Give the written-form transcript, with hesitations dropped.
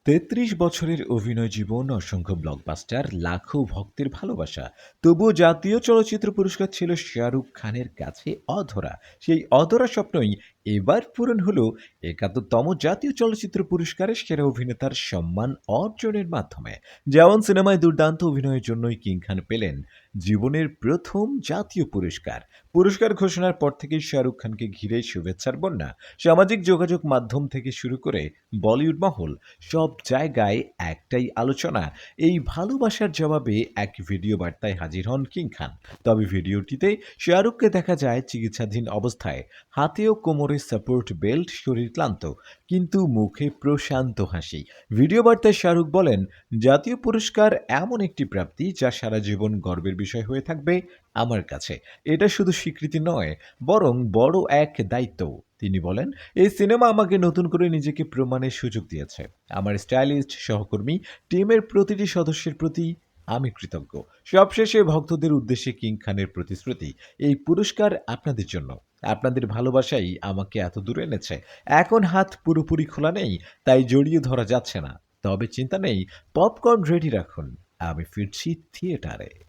৩৩ বছরের অভিনয় জীবন, অসংখ্য ব্লকবাস্টার, লাখো ভক্তের ভালোবাসা। তবুও জাতীয় চলচ্চিত্র পুরস্কার ছিল শাহরুখ খানের কাছে অধরা। সেই অধরা স্বপ্নই এবার পূরণ হলো ৭১তম জাতীয় চলচ্চিত্র পুরস্কারের সেরা অভিনেতার সম্মান অর্জনের মাধ্যমে। যেমন সিনেমায় দুর্দান্ত অভিনয়ের জন্যই কিং খান পেলেন জীবনের প্রথম জাতীয় পুরস্কার। পুরস্কার ঘোষণার পর থেকেই শাহরুখ খানকে ঘিরে শুভেচ্ছার বন্যা। সামাজিক যোগাযোগ মাধ্যম থেকে শুরু করে বলিউড মহল সব জায়গায় একটাই আলোচনা। এই ভালোবাসার জবাবে এক ভিডিও বার্তায় হাজির হন কিং খান। তবে ভিডিওটিতে শাহরুখকে দেখা যায় চিকিৎসাধীন অবস্থায়, হাতে ও কোমরে সাপোর্ট বেল্ট, শরীর ক্লান্ত, কিন্তু মুখে প্রশান্ত হাসি। ভিডিও বার্তায় শাহরুখ বলেন, জাতীয় পুরস্কার এমন একটি প্রাপ্তি যা সারা জীবন গর্বের বিষয় হয়ে থাকবে আমার কাছে। এটা শুধু স্বীকৃতি নয়, বরং বড় এক দায়িত্ব। তিনি বলেন, এই সিনেমা আমাকে নতুন করে নিজেকে প্রমাণের সুযোগ দিয়েছে। আমার স্টাইলিস্ট সহকর্মী, টিমের প্রতিটি সদস্যের প্রতি আমি কৃতজ্ঞ। সবশেষে ভক্তদের উদ্দেশ্যে কিং খানের প্রতিশ্রুতি, এই পুরস্কার আপনাদের জন্য। আপনাদের ভালোবাসাই আমাকে এত দূর এনেছে। এখন হাত পুরোপুরি খোলা নেই, তাই জড়িয়ে ধরা যাচ্ছে না। তবে চিন্তা নেই, পপকর্ন রেডি রাখুন। আমি ফিরছি থিয়েটারে।